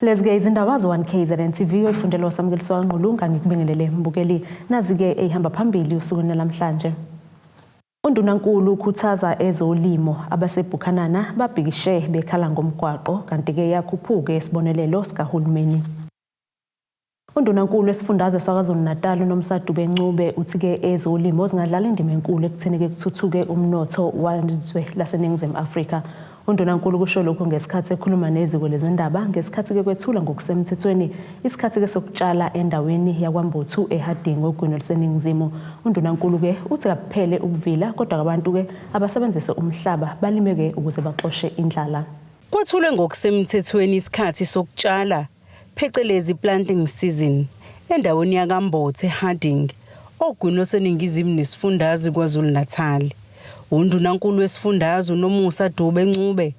Lezike izindaba Z1KZNTV oyifundela wasamukeliso wanqulunga ngikubingelele mbukeli nazi-ke ehamba phambili usukwini namhlanje. Undunankulu Ukhuthaza ezolimo abaseBhukhanana babhikishe bekhala ngomgwaqo kanti-ke Iyakhuphuka isibonelelo sikahulumeni. Undunankulu wesifundazwe saKwaZulu-Natal uNomsadube Ncube uthi-ke ezolimo zingadlala indima enkulu ekutheni-ke kuthuthuke umnotho wezwe laseNingizimu Afrika. Undunankulu kusho lokho ngesikhathi ekhuluma neziko lezindaba ngesikhathi-ke kwethula ngokusemthethweni isikhathi-ke sokutshala endaweni yakwambothu eHarding ogwini oluseningizimu. Undunankulu-ke uthi akuphele ukuvila kodwa abantu-ke abasebenzise umhlaba balime-ke ukuze baxoshe indlala. Kwethulwe ngokusemthethweni isikhathi sokutshala phecelezi planting season endaweni yakambothu eHarding ogwini oluseningizimu nesifundazwe KwaZulu-Natal. Undunankulu wesifundazwe uNomsadube Ncube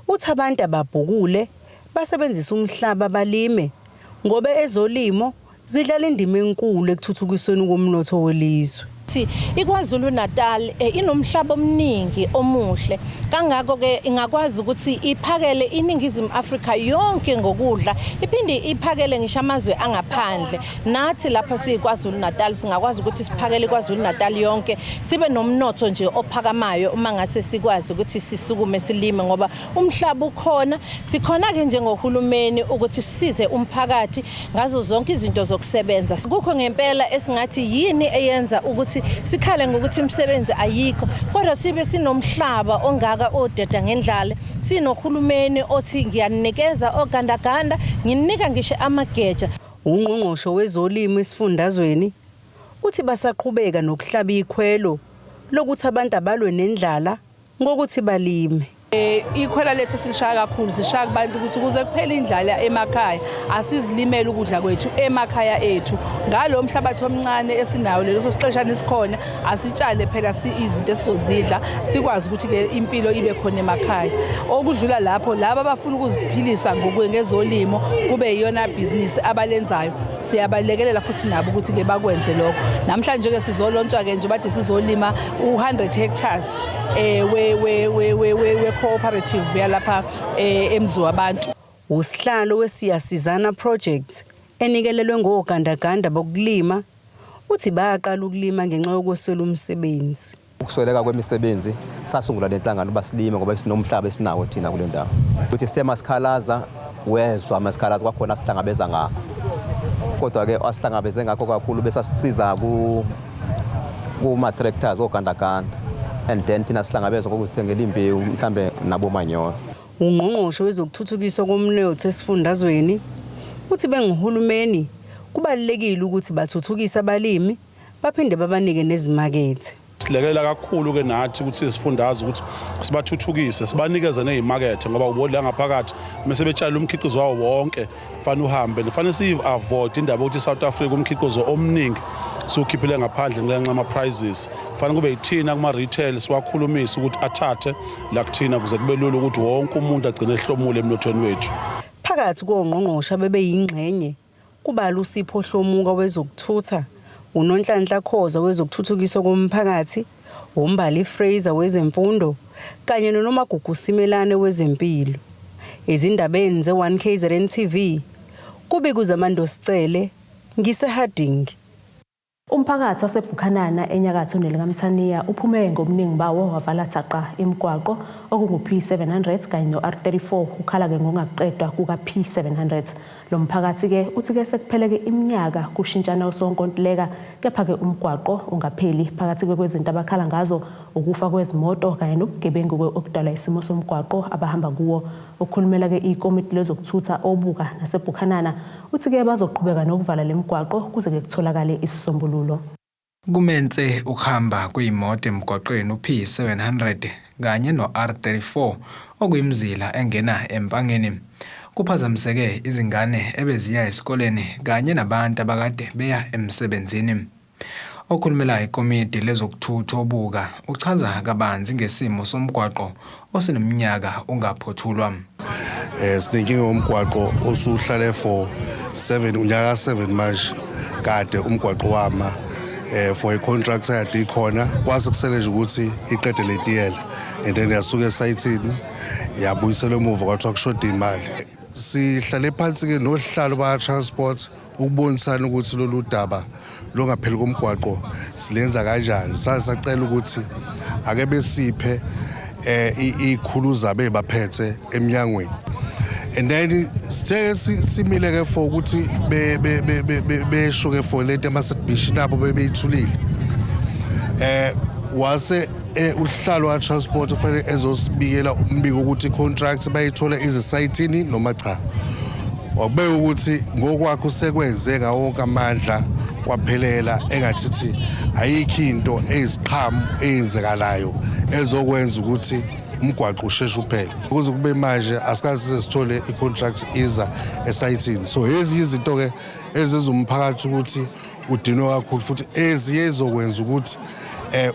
uthi abantu ababhukule basebenzisa umhlaba balime ngoba ezolimo zidlala indima enkulu ekuthuthukisweni komnotho welizwe. IKwaZulu-Natal inomhlaba omningi omuhle kangako ke ingakwazi ukuthi iphakele iNingizimu Afrika yonke ngokudla iphinde iphakele ngisho amazwe angaphandle. Nathi lapha siKwaZulu-Natal singakwazi ukuthi siphakele iKwaZulu-Natal yonke sibe nomnotho nje ophakamayo uma ngase sikwazi ukuthi sisukume silime ngoba umhlaba ukhona. Sikhona ke njengohulumeni ukuthi sisize umphakathi ngazo zonke izinto zokusebenza. Kukho ngempela esingathi yini eyenza ukuthi sikhale ngokuthi imisebenzi ayikho kodwa sibe sinomhlaba ongaka odeda ngendlala sinohulumeni othi ngiyanikeza ogandaganda nginika ngisho amageja. Ungqongqoshe wezolimo esifundazweni uthi basaqhubeka nokuhlaba ikhwelo lokuthi abantu abalwe nendlala ngokuthi balime. Ikhwela lethu silishaya kakhulu sishaya kubantu ukuthi kuze kuphela indlala emakhaya asizilimela ukudla kwethu emakhaya ethu ngalo mhlabathi omncane esinawo leso siqeshana isikhona asitshale phela izinto esizozidla sikwazi ukuthi ke impilo ibe khona emakhaya. Okudlula lapho laba abafuna ukuziphilisa ngezolimo kube iyona business abalenzayo siyabalekelela futhi nabo ukuthi ke bakwenze lokho. Namhlanje ke sizolontsha ke nje bade sizolima 100 hectares we cooperative yalapha eMzwabantu. Usihlalo wesiyasizana project enikelelwe ngogandaganda bokulima uthi bayaqala ukulima ngenxa yokweswela umsebenzi. Ukusweleka kwemisebenzi sasungula lenhlangano basilime ngoba sinomhlaba esinawo thina kule ndawo. Uthi sithema sikhalaza wezwa masikhalaza kwakhona sihlangabeza ngakho. Kodwa ke asihlangabeze ngakho kakhulu bese sisiza kuma tractors ogandaganda. And then thina sihlangabezwa ngokuzithengela imbewu mhlambe nabo manyolo. Ungqongqoshe wezokuthuthukiswa komnotho esifundazweni uthi benguhulumeni kubalekile ukuthi bathuthukise abalimi baphinde babanike nezimakethe. Silekelela kakhulu ke nathi ukuthi sifundaze ukuthi sibathuthukise sibanikeze nezimakethe ngoba ubodla ngaphakathi mase betshala umkhiqizo wawo wonke fanele uhambe fanele si-avoid indaba ukuthi South Africa umkhiqizo omningi sukhiphile ngaphandle ngenxa ama prices fanele kube yithina kuma retail siwakhulumisa ukuthi athathe la kuthina kuze kube lula ukuthi wonke umuntu agcine ehlomule emnothweni wethu. Phakathi kongqongqosha bebeyingxenye kubala uSipho Hlomuka wezokuthutha uNonhlanhla Khoza wezokuthuthukiswa komphakathi, uMbali Fraser wezemfundo kanye noNomagugu Simelane wezempilo. Ezindabeni ze1KZNTV kube kuzamando Sicele ngiseHarding. Umphakathi waseBhukhanana enyakatho nelikaMthaniya uphume ngobuningi bawo wavala thaqa imigwaqo okungu-P700 kanye no-R34 ukhala-ke ngokungaqedwa kuka-P700. Lo mphakathi-ke uthi-ke sekupheleke iminyaka kushintshana usonkontileka kepha-ke umgwaqo ungapheli phakathi kwezinto abakhala ngazo ukufa kwezimoto kanye nobugebengu okudala isimo somgwaqo abahamba kuwo. Ukukhulumela-ke ikomiti lezokuthutha obuka naseBhukhanana uthi-ke bazoqhubeka nokuvala le migwaqo kuze-ke kutholakale isisombululo. Kumenze ukuhamba kuyimoto emgwaqweni uP700 kanye no-R34 okuyimizila engena eMpangeni. Kuphazamiseke izingane ebeziya esikoleni kanye nabantu abakade beya emsebenzini. Okhulumela ikomiti lezokuthutha obuka uchaza kabanzi ngesimo somgwaqo osineminyaka ungaphothulwa. Sinenkinga ngomgwaqo osuhlale for 7 manje kade umgwaqo wama for a contractor yade ikhona kwase kusele nje ukuthi iqede letiyela and then yasuka esayithini yabuyiselwa emuva kwathiwa kushoda imali. sihlale phansi ke nohlalo ba transport ukubonisana ukuthi lolu daba longapheli komgwaqo silenza kanjani. Sasacela ukuthi ake besiphe ikhuluza bebaphethe eminyangweni. And then simile ke for ukuthi besho ke for lento ama-submission abo bebeyithulile. Wase uhlalo wa transport ufanele ezosibikela umbiko ukuthi contract bayithola izisayithini noma cha. Wakubeka ukuthi ngokwakho sekwenzeka wonke amandla kwaphelela engathithi ayikho into eziqhamu eyenzekalayo ezokwenza ukuthi umgwaqo usheshe uphele. Ukuze kube manje asikaze sesithole icontract iza esayithini. So lezi izinto ke ezizumphakathi ukuthi udinwe kakhulu futhi eziyezokwenza ukuthi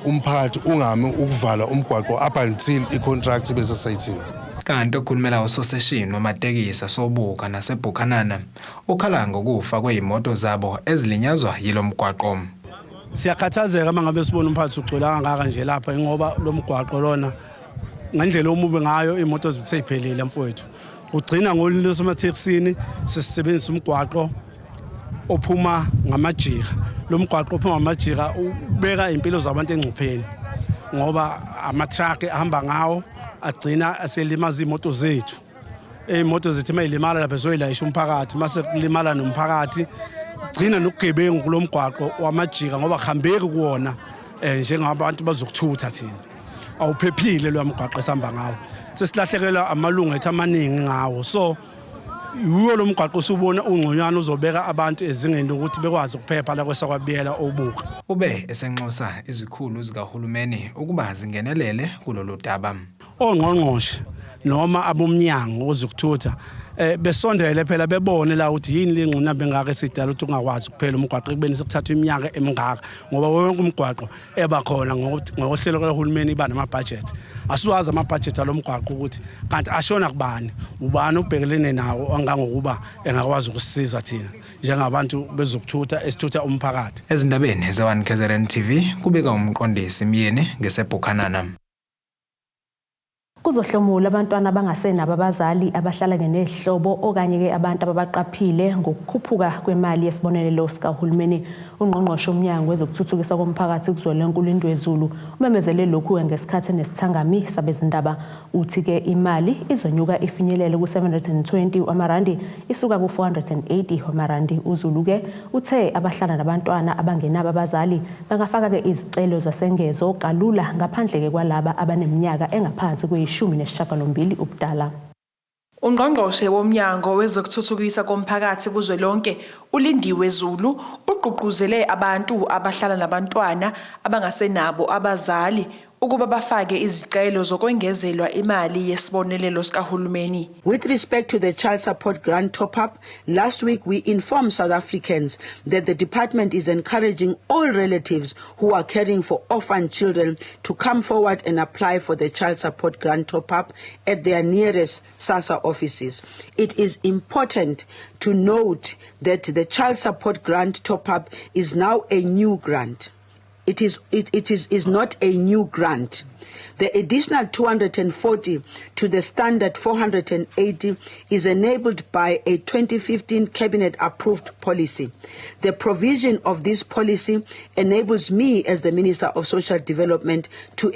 umphakathi ungami ukuvala umgwaqo up until icontract bese sayithini. Kanti okhulumela usoseshini wamatekisi asobhuka naseBhukhanana ukhala ngokufa kwezimoto zabo ezilinyazwa yilo mgwaqo. Siyakhathazeka mangabe sibona umphakathi ugcwele kangaka nje lapha ngoba lo mgwaqo lona ngendlela omubi ngayo imoto zitheyiphelile mfowethu. Ugcina ngolesematekisini sisebenzisa umgwaqo ophuma ngamajika. Lo mgwaqo ophuma ngamajika ubeka impilo zabantu engcupheni ngoba ama-truck ahamba ngawo agcina aselimaza imoto zethu. Imoto zethu mayilimala lapha zoyilayisha umphakathi, mase kulimala nomphakathi gcina nokugebengu kulo mgwaqo wamajika ngoba khambeki kuwona njengabantu bazokuthutha thina. Awuphephile lo mgwaqo esihamba ngawo. Sesilahlekelwa amalungu ethu amaningi ngawo. So yiwo lo mgwaqo usubona ungconywana uzobeka abantu ezingeni ukuthi bekwazi ukuphepha la kwesakwabiyela obuka. Ube esenxosa izikhulu zikahulumeni ukuba zingenelele kulolu daba. Ongqongqoshe noma abomnyango ozokuthutha besondele phela bebone la ukuthi yini lengqina bengaka esidala ukuthi ungakwazi ukuphela umgwaqo ekubeni sekuthatha iminyaka emingaka ngoba wonke umgwaqo eba khona ngohlelo kahulumeni iba nama-budget. Asiwazi ama-budget alo mgwaqo ukuthi kanti ashona kubani ubani ubhekelene nawo angangokuba engakwazi ukusisiza thina njengabantu bezokuthutha esithutha umphakathi. Ezindabeni ze1KZNTV kubika umqondisi Myeni ngeseBhukhanana. Kuzohlomula abantwana abangasenabo abazali abahlala ngenehlobo okanye ke abantu ababaqaphile ngokukhuphuka kwemali yesibonelelo sikahulumeni. Ungqongqoshe umnyango wezokuthuthukiswa komphakathi Kutholakale Ndwezulu umemezele lokhu ngesikhathi nesithangami sabezindaba. Uthi ke imali izonyuka ifinyelele ku720 wamarandi isuka ku480 wamarandi. UZulu ke uthe abahlala nabantwana abangenabo abazali bangafaka ke izicelo zasengezo kalula ngaphandle ke kwalaba abaneminyaka engaphansi kwe-18 ubudala. Ungqongqoshe womnyango wezokuthuthukiswa komphakathi kuzwelonke uLindiwe Zulu uqhuquzele abantu abahlala nabantwana abangasenabo abazali ukuba bafake izicelo zokwengezelwa imali yesibonelelo sikahulumeni. With respect to the child support grant top-up, last week we informed South Africans that the department is encouraging all relatives who are caring for orphan children to come forward and apply for the child support grant top-up at their nearest SASSA offices. It is important to note that the child support grant top-up is now a new grant. It is not a new grant. The additional 240 to the standard 480 is enabled by a 2015 cabinet-approved policy. The provision of this policy enables me as the Minister of Social Development to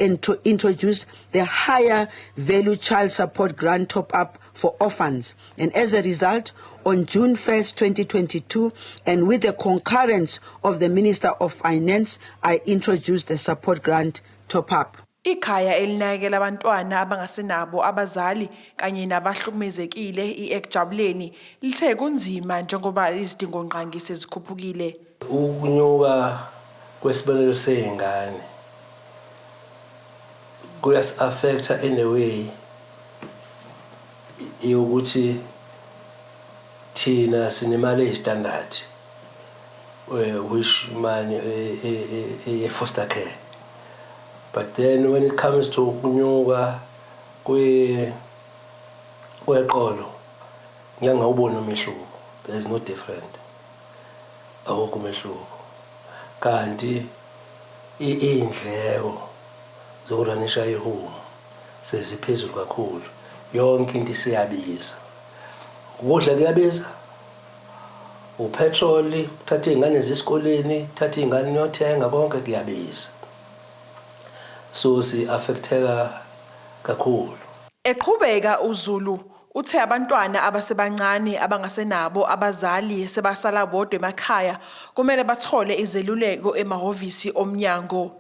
introduce the higher value child support grant top-up for orphans. And as a result, on June 1st, 2022, and with the concurrence of the Minister of Finance, I introduced the support grant top-up. Ikhaya elinakekela abantwana abangasenabo abazali kanye nabahlukumezekile iEkujabuleni lithe kunzima njengoba izidingo nqangi sezikhuphukile. Ukunyuka kwesibonelelo sezingane kuyas-affecta in a way ukuthi thina sinemali eyistandard which money foster care. But then when it comes to ukunyuka kweqolo ngiyangawubona umehluko. There is no different. Awukho umehluko. Kanti indleko zokuranisha ihumo seziphezulu kakhulu. Yonke into isiyabiza. ukudla kuyabiza, upetrol, uthatha izingane zesikoleni, uthatha izingane niyothenga konke kuyabiza. So si affecteka kakhulu. Eqhubeka uZulu uthe abantwana abasebancane abangasenabo abazali sebasala bodwa emakhaya kumele bathole izeluleko emahhovisi omnyango.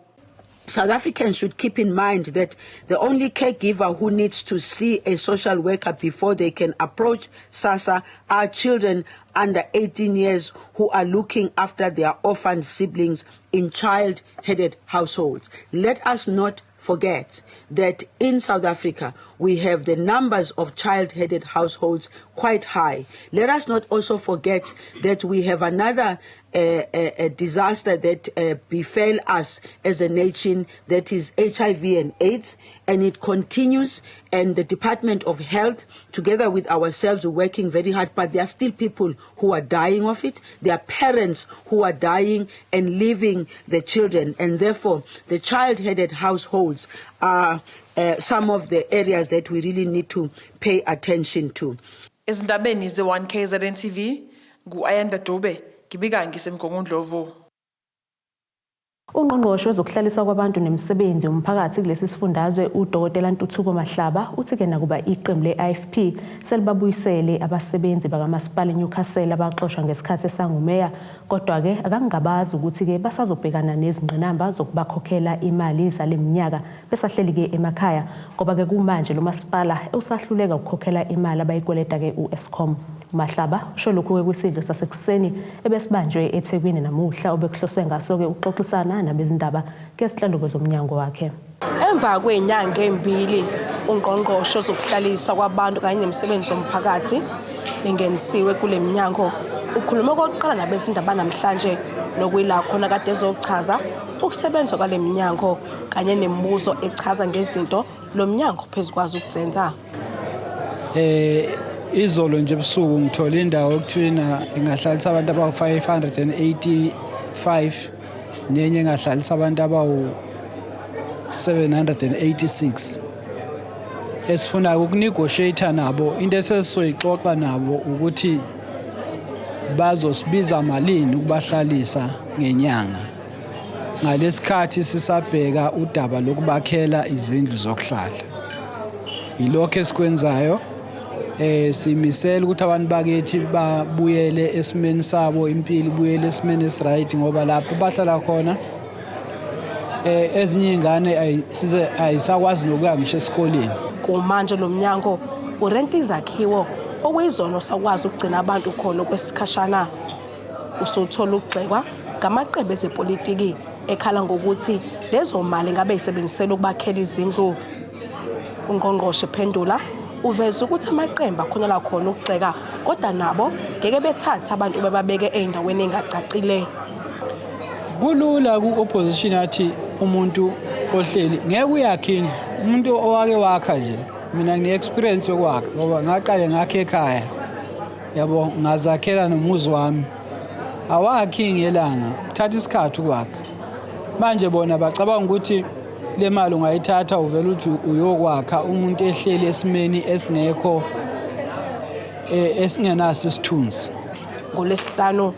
South Africans should keep in mind that the only caregiver who needs to see a social worker before they can approach SASSA are children under 18 years who are looking after their orphaned siblings in child-headed households. Let us not forget that in South Africa, we have the numbers of child-headed households quite high. Let us not also forget that we have another a disaster that befell us as a nation, that is HIV and AIDS, and it continues, and the Department of Health, together with ourselves, are working very hard, but there are still people who are dying of it. There are parents who are dying and leaving the children, and therefore the child-headed households are some of the areas that we really need to pay attention to. Ezindabeni ze1KZNTV, ngu-Ayanda Gibika ngisemgongondlovu. Ungqongqoshe wezokuhlalisa kwabantu nemisebenzi umphakathi kulesi sifundazwe uDokotela Ntuthuko Mahlaba uthi ke nakuba iqembu le-IFP selibabuyisele abasebenzi bakamasipala eNewcastle abaxoshwa ngesikhathi esangumeya, kodwa ke akangabazi ukuthi ke basazobhekana nezingqinamba zokubakhokhela imali zaleminyaka besahleli ke emakhaya ngoba ke kumanje lo masipala usahluleka ukukhokhela imali abayikweleta ke uEskom. Mahlaba usho lokhu kwisidlo sasekuseni ebesibanjwe eThekwini namuhla obekuhloswe ngaso ke uxoxisana nabezindaba ngesihlalo kwezomnyango wakhe. Emva kwenyanga embili ungqongqoshe zokuhlalisa kwabantu kanye nemisebenzi yomphakathi bengenisiwe kule minyango ukhuluma okokuqala nabezindaba namhlanje nokuyila khona kade ezochaza ukusebenza kwale minyango kanye nemibuzo echaza ngezinto lo mnyango phezukwazi ukuzenza. Izolo nje ebusuku ngithola indawo okuthina ingahlalisa abantu abawu585 nenye ingahlalisa abantu abawu786. Esifuna ukunegotiate nabo into esesizoyixoxa nabo ukuthi bazosibiza malini ukubahlalisa ngenyanga. Ngalesikhathi sisabheka udaba lokubakhela izindlu zokuhlala. Ilokho esikwenzayo simisela ukuthi abantu bakithi babuyele esimeni sabo, impilo ibuyele esimeni esiright ngoba lapho bahlala khona ezinye izingane ayisakwazi nokuya ngisho esikoleni. Kumanje lo mnyango urenta izakhiwo okuyizona sakwazi ukugcina abantu khona kwesikhashana. Usuthola ukugxekwa ngamaqembu ezepolitiki ekhala ngokuthi lezo mali ngabe isebenzisela ukubakhela izindlu. Ungqongqoshe phendula uveza ukuthi amaqembu akhonela khona ukugxeka kodwa nabo ngeke bethathe abantu bebabeke endaweni engacacile. Kulula ku-opposition athi umuntu ohleli ngeke uyakhe indlu, umuntu owake wakha nje. Mina ngine-experience yokwakha ngoba ngaqale ngakhe ekhaya, yabo ngazakhela nomuzi wami. Awakhi ngelanga, kuthatha isikhathi ukwakha. Manje bona bacabanga ukuthi le mali ungayithatha uvela uthi uyokwakha umuntu ehleli esimeni esingekho esingenaso isithunzi. NgoLwesihlanu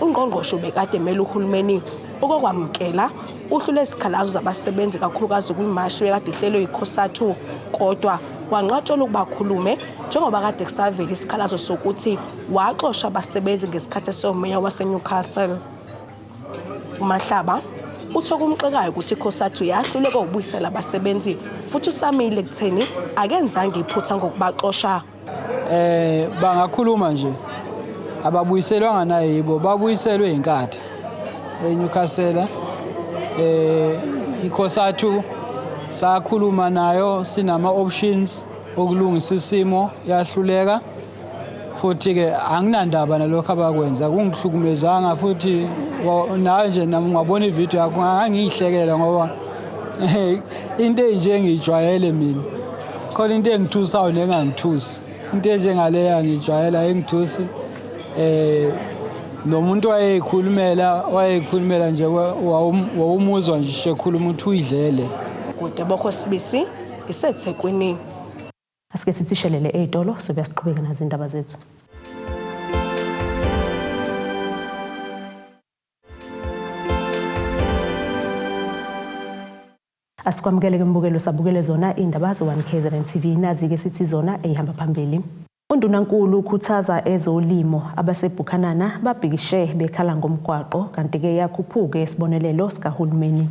ungqongqoshe ubekade emele uhulumeni okokwamukela uhlu lesikhalazo zabasebenzi kakhulukazi kwimashi bekade ihlelwe yiKhosathu, kodwa wanqatshelwa ukuba khulume njengoba kade kusavela isikhalazo sokuthi waxosha abasebenzi ngesikhathi esomeya waseNewcastle. uMahlaba uthe kumxekayo ukuthi iKhosathu yahluleka ukubuyisela abasebenzi futhi usamile kutheni akenzange iphutha ngokubaxosha. Bangakhuluma nje ababuyiselwanga naye yibo, babuyiselwe inkatha eNewcastle. iKhosathu sakhuluma nayo sinama options okulungisa isimo yahluleka futhi ke anginandaba nalokho abakwenza kungihlukumezanga futhi nawe nje nami ngabona ivideo yakho angiyihlekela ngoba into enje ngijwayele mina khona into engithusayo nengangithusi into enje ngaleya ngijwayela engithusi nomuntu wayeyikhulumela nje wawumuzwa nje ekhuluma ukuthi uyidlele. Kude bokho sibisi iseThekwini. Asike sithishelele ey'tolo sobuyasiqhubeka nazo indaba zethu. Asikwamukele mbukelo sabukele zona indaba ze1KZNTV nazi-ke sithi zona eyihamba phambili. Undunankulu Ukhuthaza Ezolimo waseBhukhanana babhikishe bekhala ngomgwaqo kanti-ke Iyakhuphuka isibonelelo sikahulumeni.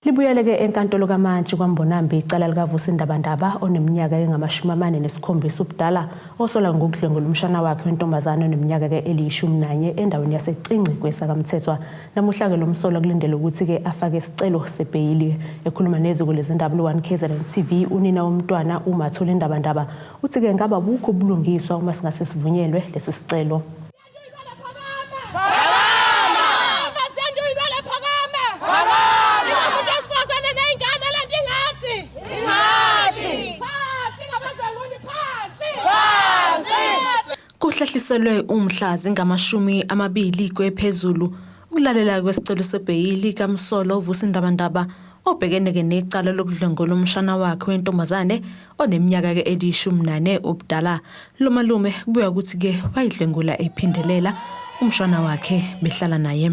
Libuyeleke enkantolo kaMantshi kwaMbonambi icala likaVusindabandaba oneminyaka engama-47 ubudala osola ngokudlwengula umshana wakhe wentombazane oneminyaka eli-11 endaweni yaseCingci kwesakamthethwa. Namuhla-ke lo msolwa kulindele ukuthi-ke afake isicelo sebheyili. Ekhuluma neziko lezindaba lu1KZNTV unina womntwana uMathulindabandaba uthi-ke ngaba bukho ubulungiswa uma singase sivunyelwe lesi sicelo. Kuhlehliselwe umhla zingama-20 kwephezulu ukulalela kwesicelo sebheyili kaMsolo Vusindabandaba obhekene necala lokudlwengula umshana wakhe wentombazane oneminyaka eli-14 ubudala. Lo malume kubuya ukuthi-ke wayidlwengula ephindelela umshana wakhe behlala naye.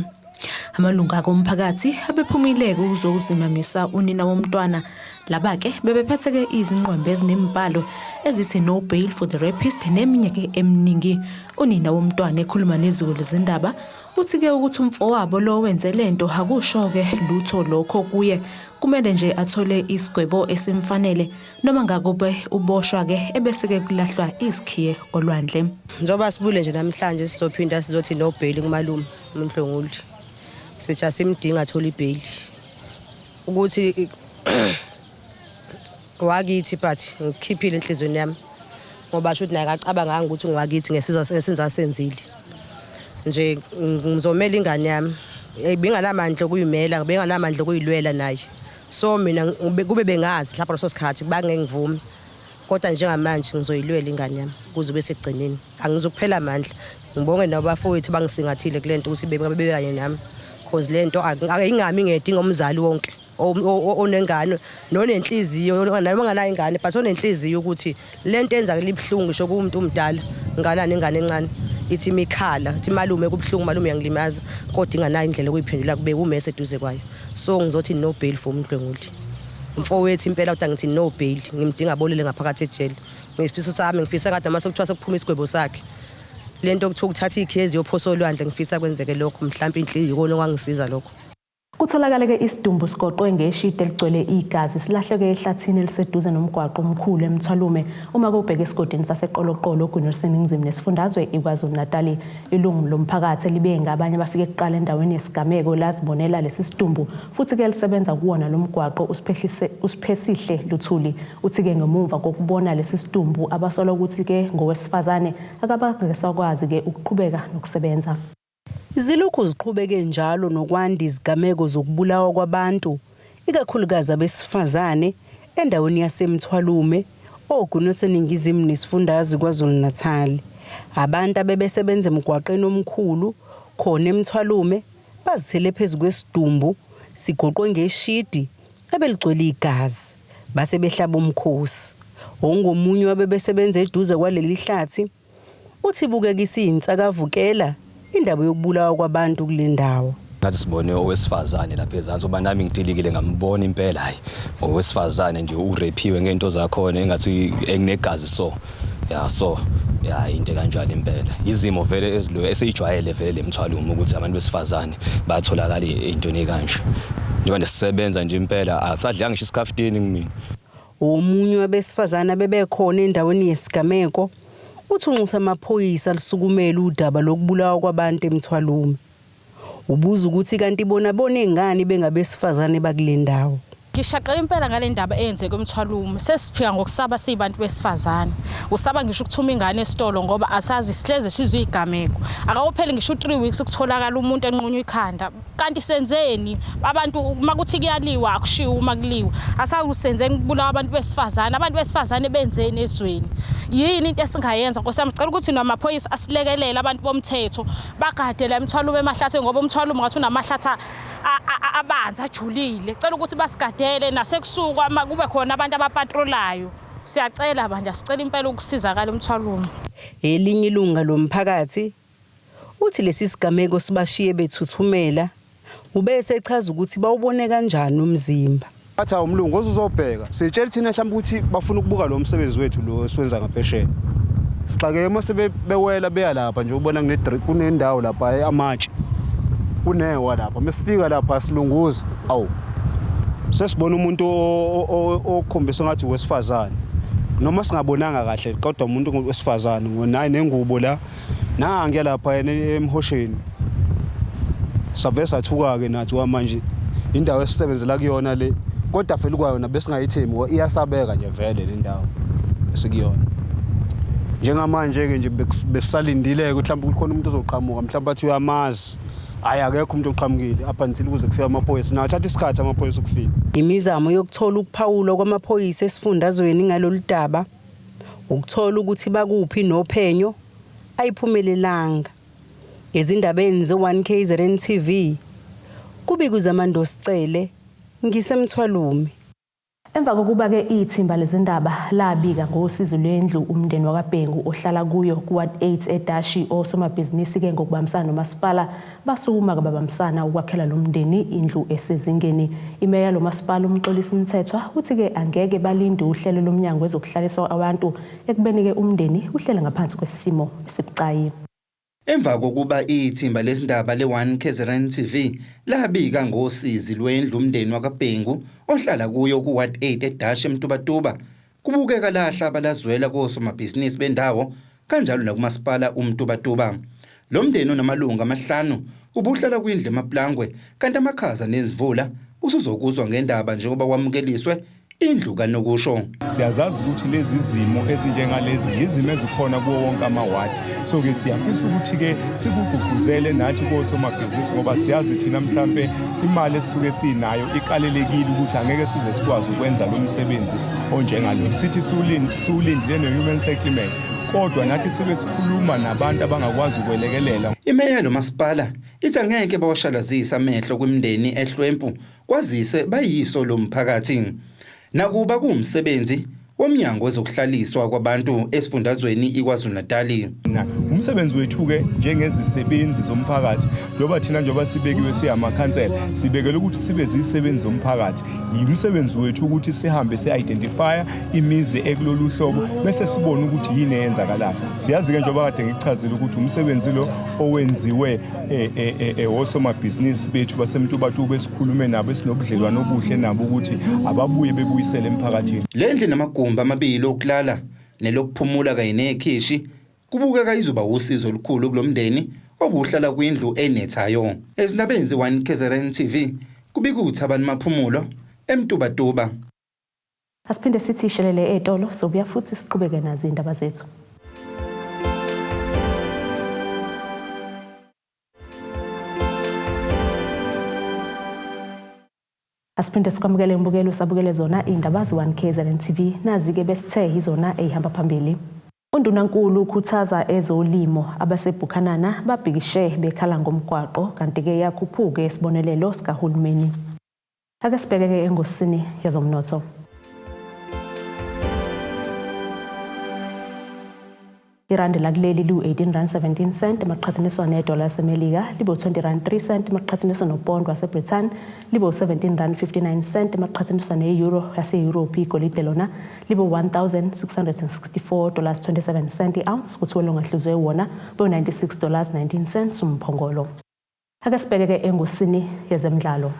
Amalunga komphakathi abephumile ukuzozimamisa unina womntwana. Laba-ke bebephetheke izinqwembe ezinembalo ezithi no bail for the rapist neminye eminingi. Unina womntwana ekhuluma neziko lezindaba uthi-ke ukuthi umfowabo lo wenze lento akusho-ke lutho lokho kuye, kumele nje athole isigwebo esimfanele noma ngakube uboshwa-ke ebese-ke kulahlwa isikhiye olwandle. Njoba sibule nje namhlanje sizophinda sizothi no bail kumalume uMdlonguli. Sithi asimdinga athola ibheyili ukuthi wakithi but ngikhiphile enhlizweni yami ngoba asho ukuthi naye akacabanga ukuthi ngiwakithi ngesenza senzile nje ngizomela ingane yami benganamandla okuyimela benganamandla okuyilwela naye, so mina kube bengazi lapha leso sikhathi bangeke ngivume, kodwa njengamanje ngizoyilwela ingane yami kuze bese egcineni. Angizokuphela amandla. Ngibonge nabafowethu bangisingathile kulento ukuthi bebekanye nami because lento ayingami ngedinga umzali wonke onengane nonenhliziyo noma nganayo ingane but onenhliziyo ukuthi lento enza libhlungu sho kumuntu umdala nganani ingane encane ithi mikhala ithi malume kubhlungu malume uyangilimaza kodwa inganayo indlela okuyiphendula kube umese eduze kwayo. So ngizothi no bail for uMdlonguli mfowethu impela kodwa ngithi no bail, ngimdinga bolele ngaphakathi ejele. Ngisifiso sami ngifisa kade mase kuthiwa sekuphuma isigwebo sakhe lento kuthiwa ukuthatha ikhezi yophoso olwandle ngifisa kwenzeke lokho mhlawumbe inhliziyo kona kwangisiza lokho. Kutholakale isidumbu sigoqwe ngeshidi eligcwele igazi silahleke ehlathini eliseduze nomgwaqo omkhulu eMthwalume uma kubheka esigodini saseqoloqolo kuNingizimu nesifundazwe iKwaZulu-Natal. Ilungu lomphakathi libe ngabanye bafike kuqala endaweni yesigameko lazibonela lesi sidumbu futhi-ke lisebenza kuwona lo mgwaqo usiphesihle Luthuli. Uthi-ke ngemuva kokubona lesi sidumbu abasola ukuthi-ke ngowesifazane akabangesakwazi-ke ukuqhubeka nokusebenza. Izilokhu ziqhubeke njalo nokwanda izigameko zokubulawa kwabantu ikakhulukazi abesifazane endaweni yaseMthwalume oGunuseningizimu nesifundazwe KwaZulu-Natal. Abantu abebesebenza emgwaqeni omkhulu khona eMthwalume bazithele phezu kwesidumbu sigoqwe ngeshidi ebeligcwele igazi base behlaba umkhosi. Ongomunye wabebesebenza eduze kwaleli hlathi uthi bukekisa insakavukela indaba yokubulawa kwabantu kule ndawo. Ngathi sibone owesifazane lapha ezansi oba nami ngitilikile ngambona impela hayi owesifazane nje urepiwe ngento zakhona engathi enginegazi so into kanjalo impela. Izimo vele ezilwe eseyijwayele vele eMthwalume ukuthi abantu besifazane batholakala into ekanje. Njengoba sisebenza nje impela akusadlanga ngisho isikhaftini kimi. Omunye wabesifazane abebekhona endaweni yesigameko uthi unxusa amaphoyisa lisukumela udaba lokubulawa kwabantu eMthwalume. Ubuza ukuthi kanti bona ingane bengabesifazane bakule ndawo. Ngishaqela impela ngale ndaba eyenzeke eMthwalume. Sesiphika ngokusaba sibantu besifazane. Usaba ngisho ukuthuma ingane esitolo ngoba asazi sihleze sizwe igameko. Akawopheli ngisho 3 weeks ukutholakala umuntu enqunywa ikhanda. Kanti senzeni abantu makuthi kuyaliwa akushiwo uma kuliwa. Asazi usenzeni kubulawa abantu besifazane. Abantu besifazane benzeni ezweni. Yini into esingayenza Nkosi yami ngicela ukuthi namaphoyisa asilekelele abantu bomthetho bagade la eMthwalume emahlathi ngoba uMthwalume ngathi unamahlathi abanza ajulile. Ngicela ukuthi basigadele nasekusuka kube khona abantu abapatrolayo Siyacela manje sicela impela ukusizakala eMthwalume. Elinye ilunga lomphakathi uthi lesi sigameko sibashiye bethuthumela ubese echaza ukuthi bawubone kanjani umzimba. Athi umlungu uzobheka. Sitshela thina mhlawumbe ukuthi bafuna ukubuka lo msebenzi wethu lo esiwenza ngaphesheya. Sixake mase bewela beya lapha nje ubona kunendawo lapha amatshe. Kunewa lapha. Mesifika lapha silunguza. Awu. Sesibona umuntu okhombisa ngathi wesifazane. Noma singabonanga kahle kodwa umuntu wesifazane ngonayi nengubo la. Nange lapha emhosheni. Sabe sathuka ke nathi manje indawo esisebenzela kuyona le kodwa vele kwayona besingayithembi iyasabeka nje vele le ndawo esikuyona. Njengamanje ke nje besalindile ukuthi mhlawumbe kukhona umuntu ozoqhamuka mhlawumbe athi uyamazi ayakekho umuntu oqhamukile apha until kuze kufika amaphoyisa nathatha isikhathi amaphoyisa ukufika. Imizamo yokuthola ukuphawula kwamaphoyisa esifundazweni ngalolu daba ukuthola ukuthi bakuphi nophenyo ayiphumelelanga. Ezindabeni ze1KZNTV kubikuzamando sicele ngiseMthwalume. Emva kokuba ke ithimba lezindaba labika ngosizo lwendlu umndeni wakabhengu ohlala kuyo kuward 8 eDashi osomabhizinisi ke ngokubambisana nomasipala basukuma kababambisana ukwakhela lo mndeni indlu esezingeni. Imeya lo masipala umxolisi Mthethwa uthi ke angeke balinde uhlelo lomnyango wezokuhlaliswa abantu ekubeni ke umndeni uhlele ngaphansi kwesimo esibucayi. Emva kokuba ithimba lezindaba le1KZNTV labika ngosizi lwendlu umndeni wakabhengu ohlala kuyo kuward 8 eDashi eMtubatuba kubukeka lahla balazwela kosomabhizinisi bendawo kanjalo nakumasipala uMtubatuba. Lo mndeni onamalunga amahlanu ubuhlala kwindlu emaplangwe kanti amakhaza nezivula usuzokuzwa ngendaba njengoba kwamukeliswe indlu kanokusho. Siyazazi ukuthi lezi zimo ezinjengalezi izimo ezikhona kuwo wonke amawadi. So ke siyafisa ukuthi ke sikugqugquzele nathi kosomabhizinisi ngoba siyazi thina mhlambe imali esisuke sinayo iqalelekile ukuthi angeke size sikwazi ukwenza lo msebenzi onjengalo. Sithi sulindile no-human settlement kodwa nathi sibe sikhuluma nabantu abangakwazi ukwelekelela. Imeya lo masipala ithi angeke bawashalazisa amehlo kwimndeni ehlwempu kwazise bayiso lo mphakathi. Nakuba kuumsebenzi womnyango wezokuhlaliswa kwabantu esifundazweni iKwaZulu-Natal. Umsebenzi wethu ke njengezisebenzi zomphakathi njoba thina njoba sibekiwe siyamakhansela sibekele ukuthi sibe zisebenzi zomphakathi. Umsebenzi wethu ukuthi sihambe se-identify imizi ekulolu hlobo bese sibone ukuthi yini eyenzakalayo. Siyazi ke njoba kade ngichazile ukuthi umsebenzi lo owenziwe osomabhizinisi bethu baseMtubatuba esikhulume nabo esinobudlelwano obuhle nabo ukuthi ababuye bebuyisele emphakathini. Lendlu namagumbi amabili okulala nelokuphumula kanye nekhishi kubukeka izoba usizo olukhulu kulomndeni obuhlala kwindlu enethayo. Ezindabeni ze1KZNTV kubikuthi abantu maphumulo eMtubatuba. Asiphinde sithi ishelele etolo sobuya futhi siqhubeke nazo indaba zethu. Asiphinde sikwamukele imbukelo sabukele zona indaba ze1KZNTV nazi-ke besithe izona ehamba phambili. Undunankulu Ukhuthaza Ezolimo abaseBhukhanana babhikishe bekhala ngomgwaqo kanti-ke Iyakhuphuka isibonelelo sikahulumeni. Ake sibheke engosini yezomnotho. Irandi lakuleli lu-18.17 emaqhathaniswa nedola laseMelika libo 20.3 emaqhathaniswa nopondo waseBritain libo 17.59 emaqhathaniswa ne-euro yase-Europe. Igolide lona libo $1,664.27 i-ounce kuthi welongahluzwe wona bo $96.19 umphongolo. Ake sibheke engosini yezemidlalo.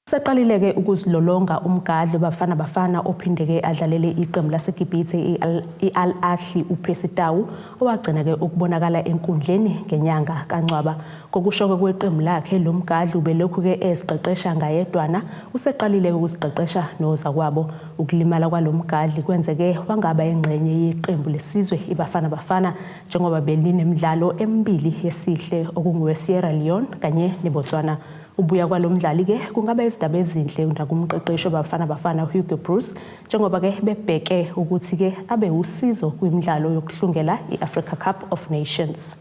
Seqalileke ukuzilolonga umgadli bafana ophindeke adlalele iqembu laseGibhithe iAl Ahly uPresitawu owagcina ke ukubonakala enkundleni ngenyanga kaNcwaba. Kokusho kweqembu lakhe lo mgadli ubelokhu ke eziqeqesha ngayedwana useqalile ukuziqeqesha nozakwabo. Ukulimala kwalo mgadli kwenzeke wangaba ingxenye yeqembu lesizwe ibafana njengoba belinemidlalo emibili yesihle okunguwe Sierra Leone kanye neBotswana. Ubuya kwalomdlali ke kungaba izindaba ezinhle nakumqeqeshi bafana Hugo Bruce njengoba ke bebheke ukuthi ke abe usizo kwimidlalo yokuhlungela iAfrica Cup of Nations.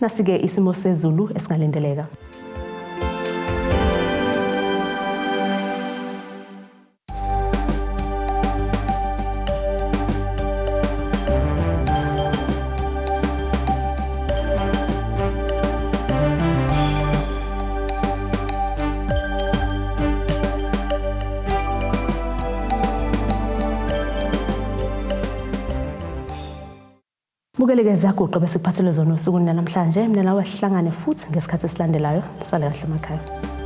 Nasike isimo sezulu esingalindeleka. Bukeleke ziyaguqa bese kuphathele zona usuku namhlanje mina nawe sihlangane futhi ngesikhathi esilandelayo sale kahle emakhaya.